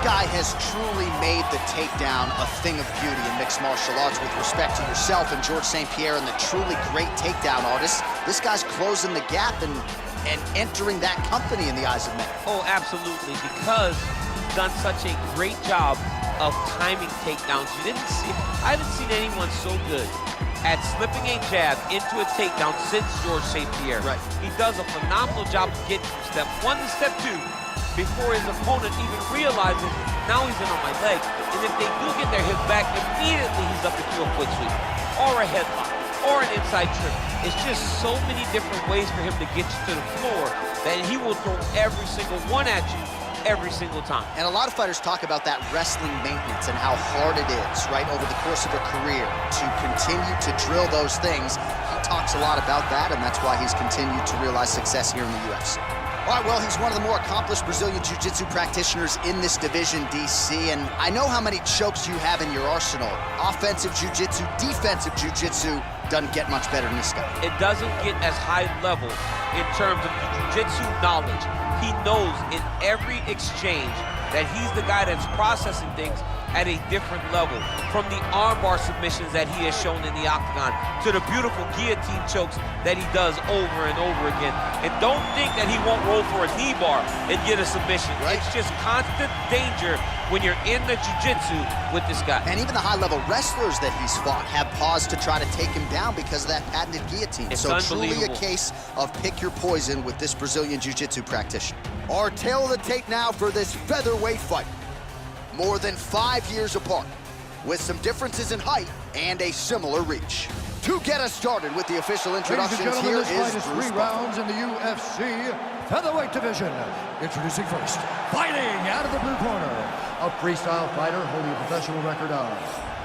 guy has truly made the takedown a thing of beauty in mixed martial arts. With respect to yourself and George St. Pierre and the truly great takedown artists, this guy's closing the gap and entering that company in the eyes of many. Oh, absolutely, because he's done such a great job of timing takedowns. I haven't seen anyone so good at slipping a jab into a takedown since George St. Pierre. Right. He does a phenomenal job of getting from step 1 to step 2 before his opponent even realizes, now he's in on my leg. And if they do get their hip back, immediately he's up into a foot sweep, or a headlock, or an inside trip. It's just so many different ways for him to get you to the floor that he will throw every single one at you every single time. And a lot of fighters talk about that wrestling maintenance and how hard it is, right, over the course of a career to continue to drill those things. He talks a lot about that, and that's why he's continued to realize success here in the UFC. All right, well, he's one of the more accomplished Brazilian Jiu-Jitsu practitioners in this division, DC, and I know how many chokes you have in your arsenal. Offensive Jiu-Jitsu, defensive Jiu-Jitsu, doesn't get much better than this guy. It doesn't get as high level in terms of the Jiu-Jitsu knowledge. He knows in every exchange that he's the guy that's processing things at a different level. From the armbar submissions that he has shown in the octagon to the beautiful guillotine chokes that he does over and over again. And don't think that he won't roll for a knee bar and get a submission. Right. It's just constant danger when you're in the jiu-jitsu with this guy. And even the high-level wrestlers that he's fought have paused to try to take him down because of that patented guillotine. It's so unbelievable. Truly a case of pick your poison with this Brazilian Jiu-Jitsu practitioner. Our tale of the tape now for this featherweight fight. More than 5 years apart, with some differences in height and a similar reach. To get us started with the official introductions, here is this fight is Bruce 3 rounds in the UFC featherweight division. Introducing first, fighting out of the blue corner, a freestyle fighter holding a professional record of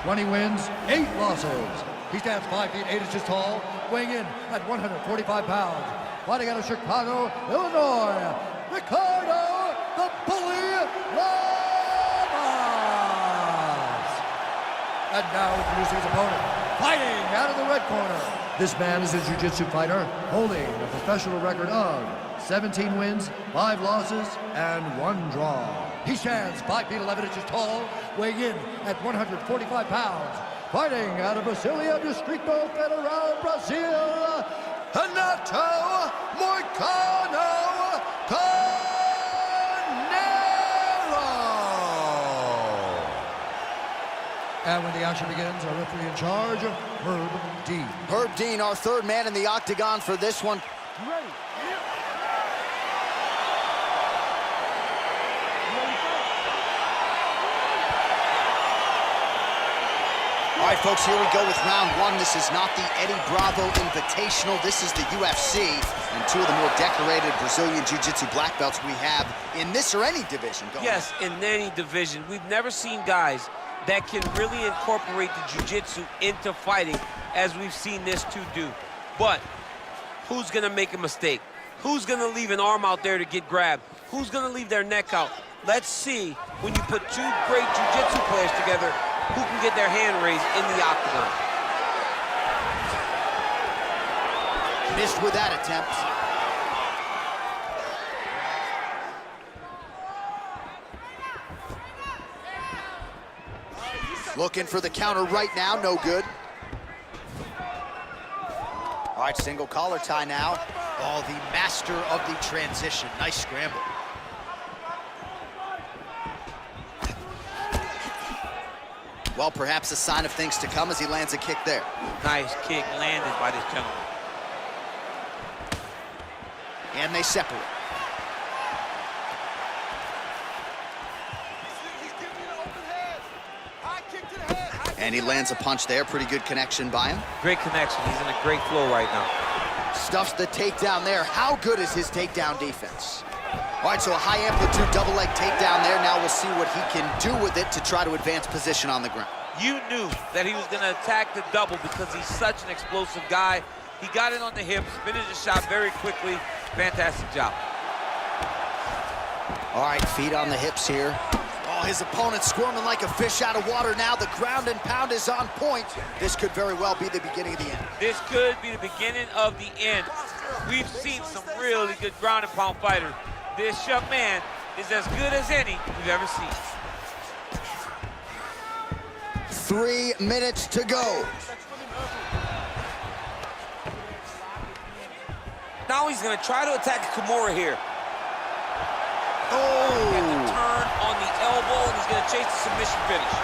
20 wins, 8 losses. He stands 5 feet 8 inches tall, weighing in at 145 pounds. Fighting out of Chicago, Illinois, Ricardo the Bully Lamas. And now introducing his opponent, fighting out of the red corner. This man is a jiu-jitsu fighter holding a professional record of 17 wins, 5 losses, and 1 draw. He stands 5 feet 11 inches tall, weighing in at 145 pounds. Fighting out of Brasilia, Distrito Federal, Brazil, Renato Moicano. And when the action begins, our referee in charge, Herb Dean. Herb Dean, our third man in the octagon for this one. Ready. All right, folks, here we go with round 1. This is not the Eddie Bravo Invitational. This is the UFC, and 2 of the more decorated Brazilian Jiu-Jitsu black belts we have in this or any division. Yes, in any division. We've never seen guys that can really incorporate the jiu-jitsu into fighting as we've seen this 2 do. But who's gonna make a mistake? Who's gonna leave an arm out there to get grabbed? Who's gonna leave their neck out? Let's see, when you put 2 great jiu-jitsu players together, who can get their hand raised in the octagon. Missed with that attempt. Looking for the counter right now, no good. All right, single collar tie now. Oh, the master of the transition. Nice scramble. Well, perhaps a sign of things to come as he lands a kick there. Nice kick landed by this gentleman. And they separate. And he lands a punch there. Pretty good connection by him. Great connection. He's in a great flow right now. Stuffs the takedown there. How good is his takedown defense? All right, so a high amplitude double leg takedown there. Now we'll see what he can do with it to try to advance position on the ground. You knew that he was going to attack the double because he's such an explosive guy. He got it on the hips, finished the shot very quickly. Fantastic job. All right, feet on the hips here. Oh, his opponent squirming like a fish out of water now. The ground and pound is on point. This could very well be the beginning of the end. This could be the beginning of the end. We've seen some really good ground and pound fighters. This young man is as good as any we've ever seen. 3 minutes to go. Now he's gonna try to attack Kimura here. Oh! Get the turn on the elbow, and he's gonna chase the submission finish.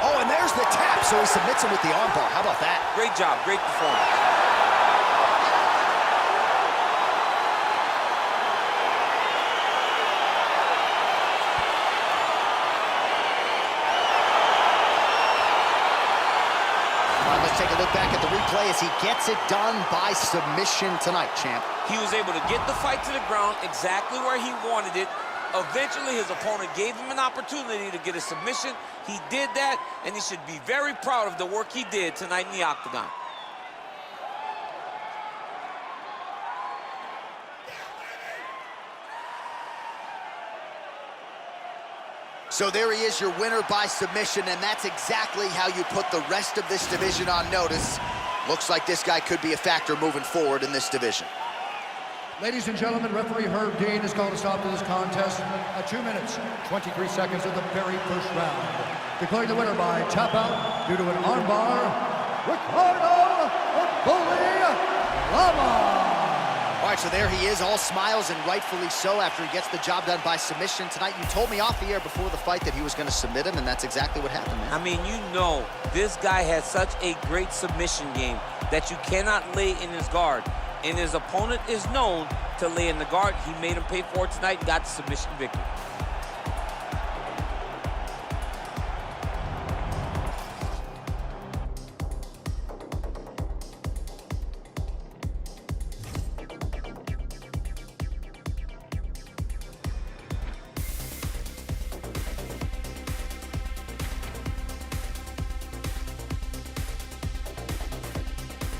Oh, and there's the tap, so he submits him with the armbar. How about that? Great job, great performance. Let's take a look back at the replay as he gets it done by submission tonight, champ. He was able to get the fight to the ground exactly where he wanted it. Eventually, his opponent gave him an opportunity to get a submission. He did that, and he should be very proud of the work he did tonight in the octagon. So there he is, your winner by submission, and that's exactly how you put the rest of this division on notice. Looks like this guy could be a factor moving forward in this division. Ladies and gentlemen, referee Herb Dean has called a stop to this contest at 2 minutes, 23 seconds of the very first round. Declaring the winner by tap out due to an armbar, Ricardo Lamas. All right, so there he is, all smiles, and rightfully so after he gets the job done by submission tonight. You told me off the air before the fight that he was going to submit him, and that's exactly what happened, man. I mean, you know, this guy has such a great submission game that you cannot lay in his guard. And his opponent is known to lay in the guard. He made him pay for it tonight and got the submission victory.